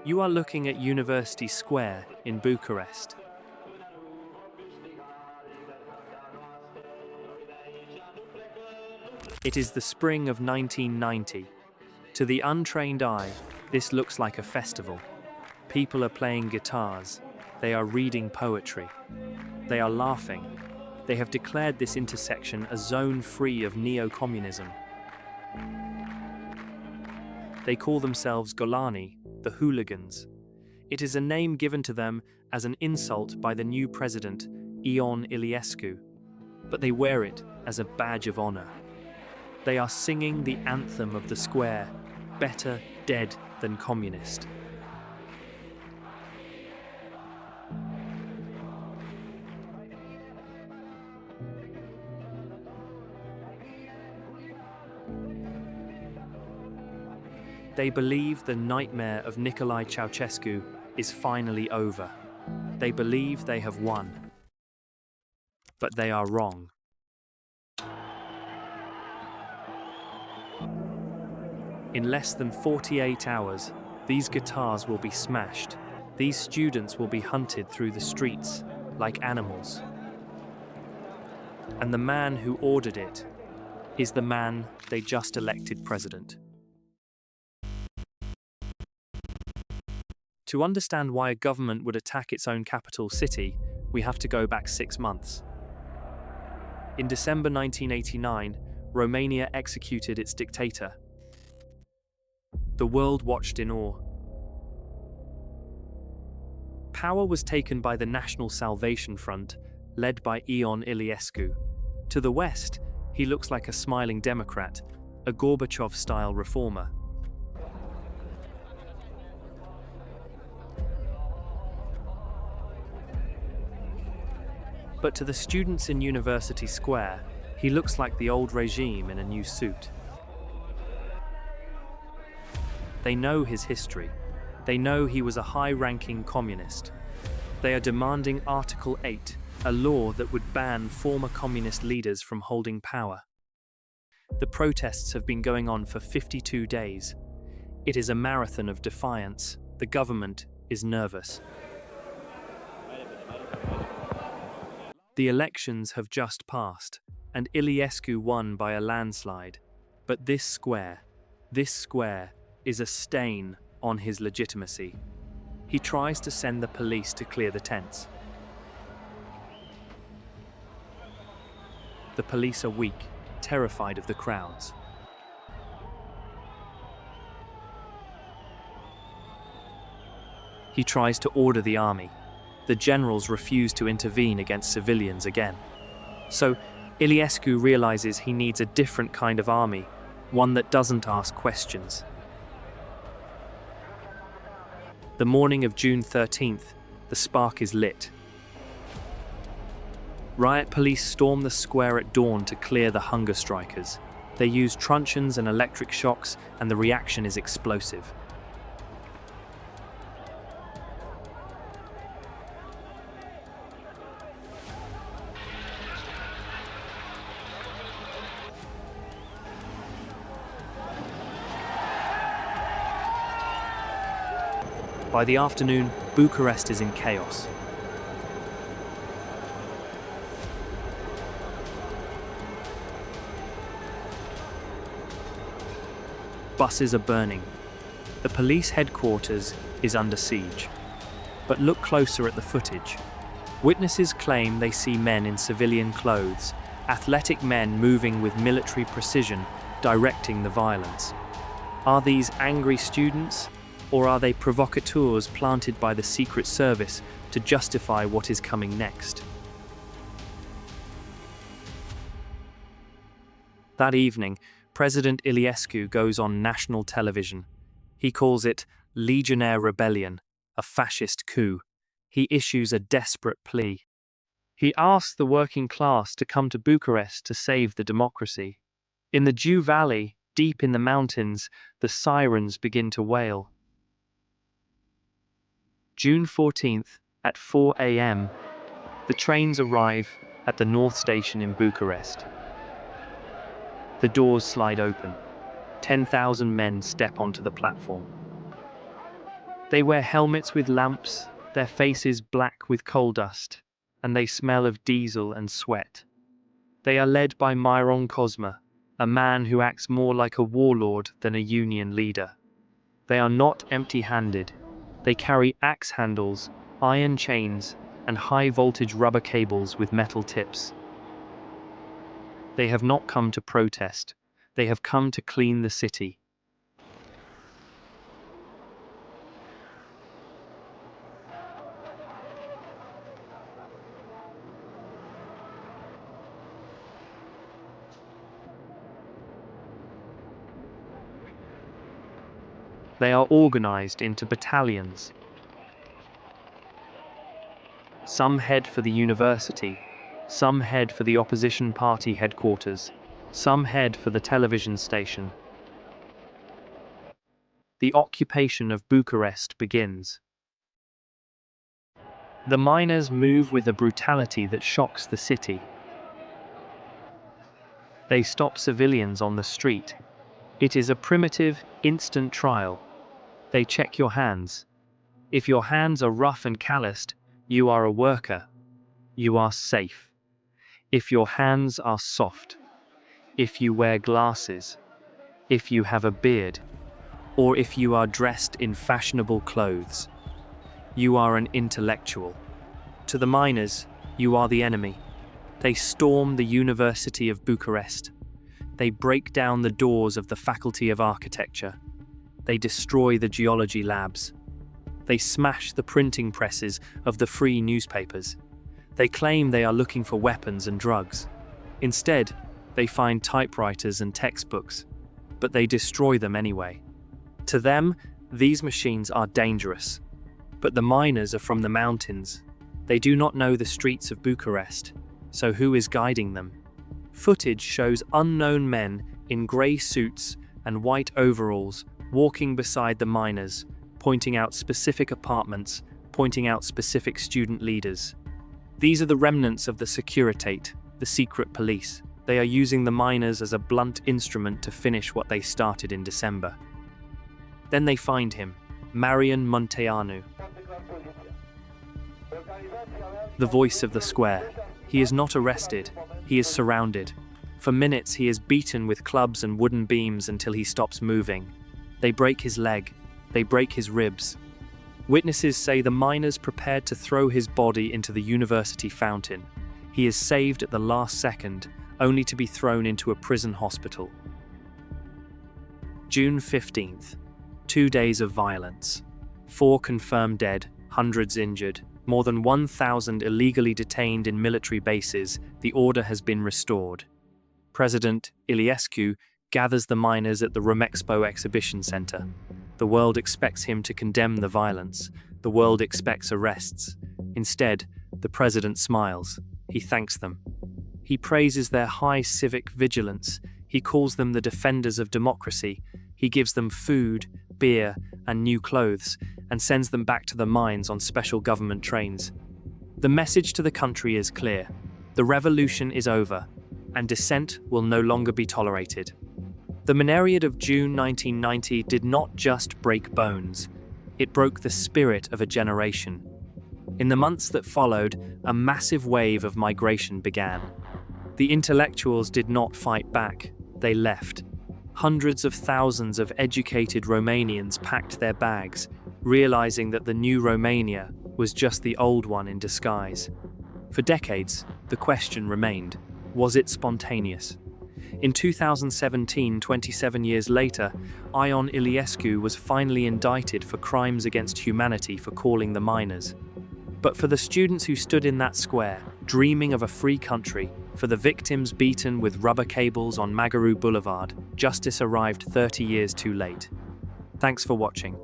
You are looking at University Square in Bucharest. It is the spring of 1990. To the untrained eye, this looks like a festival. People are playing guitars. They are reading poetry. They are laughing. They have declared this intersection a zone free of Neo-Communism. They call themselves Golani, the hooligans. It is a name given to them as an insult by the new president, Ion Iliescu, but they wear it as a badge of honor. They are singing the anthem of the square, better dead than communist. They believe the nightmare of Nicolae Ceausescu is finally over. They believe they have won. But they are wrong. In less than 48 hours, these guitars will be smashed. These students will be hunted through the streets like animals. And the man who ordered it is the man they just elected president. To understand why a government would attack its own capital city, we have to go back 6 months. In December 1989, Romania executed its dictator. The world watched in awe. Power was taken by the National Salvation Front, led by Ion Iliescu. To the west, he looks like a smiling Democrat, a Gorbachev-style reformer. But to the students in University Square, he looks like the old regime in a new suit. They know his history. They know he was a high-ranking communist. They are demanding Article 8, a law that would ban former communist leaders from holding power. The protests have been going on for 52 days. It is a marathon of defiance. The government is nervous. The elections have just passed, and Iliescu won by a landslide. But this square is a stain on his legitimacy. He tries to send the police to clear the tents. The police are weak, terrified of the crowds. He tries to order the army. The generals refuse to intervene against civilians again. So Iliescu realizes he needs a different kind of army, one that doesn't ask questions. The morning of June 13th, the spark is lit. Riot police storm the square at dawn to clear the hunger strikers. They use truncheons and electric shocks, and the reaction is explosive. By the afternoon, Bucharest is in chaos. Buses are burning. The police headquarters is under siege. But look closer at the footage. Witnesses claim they see men in civilian clothes, athletic men moving with military precision, directing the violence. Are these angry students? Or are they provocateurs planted by the Secret Service to justify what is coming next? That evening, President Iliescu goes on national television. He calls it Legionnaire Rebellion, a fascist coup. He issues a desperate plea. He asks the working class to come to Bucharest to save the democracy. In the Jiu Valley, deep in the mountains, the sirens begin to wail. June 14th, at 4 a.m., the trains arrive at the North Station in Bucharest. The doors slide open. 10,000 men step onto the platform. They wear helmets with lamps, their faces black with coal dust, and they smell of diesel and sweat. They are led by Marian, a man who acts more like a warlord than a union leader. They are not empty-handed. They carry axe handles, iron chains, and high-voltage rubber cables with metal tips. They have not come to protest. They have come to clean the city. They are organized into battalions. Some head for the university, some head for the opposition party headquarters, some head for the television station. The occupation of Bucharest begins. The miners move with a brutality that shocks the city. They stop civilians on the street. It is a primitive, instant trial. They check your hands. If your hands are rough and calloused, you are a worker. You are safe. If your hands are soft, if you wear glasses, if you have a beard, or if you are dressed in fashionable clothes, you are an intellectual. To the miners, you are the enemy. They storm the University of Bucharest. They break down the doors of the Faculty of Architecture. They destroy the geology labs. They smash the printing presses of the free newspapers. They claim they are looking for weapons and drugs. Instead, they find typewriters and textbooks, but they destroy them anyway. To them, these machines are dangerous. But the miners are from the mountains. They do not know the streets of Bucharest, so who is guiding them? Footage shows unknown men in grey suits and white overalls walking beside the miners, pointing out specific apartments, pointing out specific student leaders. These are the remnants of the Securitate, the secret police. They are using the miners as a blunt instrument to finish what they started in December. Then they find him, Marian Munteanu, the voice of the square. He is not arrested, he is surrounded. For minutes he is beaten with clubs and wooden beams until he stops moving. They break his leg, they break his ribs. Witnesses say the miners prepared to throw his body into the university fountain. He is saved at the last second, only to be thrown into a prison hospital. June 15th. 2 days of violence. 4 confirmed dead, hundreds injured. More than 1,000 illegally detained in military bases. The order has been restored. President Iliescu gathers the miners at the Romexpo exhibition center. The world expects him to condemn the violence. The world expects arrests. Instead, the president smiles. He thanks them. He praises their high civic vigilance. He calls them the defenders of democracy. He gives them food, beer, and new clothes, and sends them back to the mines on special government trains. The message to the country is clear. The revolution is over, and dissent will no longer be tolerated. The Mineriad of June 1990 did not just break bones, it broke the spirit of a generation. In the months that followed, a massive wave of migration began. The intellectuals did not fight back, they left. Hundreds of thousands of educated Romanians packed their bags, realizing that the new Romania was just the old one in disguise. For decades, the question remained, was it spontaneous? In 2017, 27 years later, Ion Iliescu was finally indicted for crimes against humanity for calling the miners. But for the students who stood in that square, dreaming of a free country, for the victims beaten with rubber cables on Magaru Boulevard, justice arrived 30 years too late. Thanks for watching.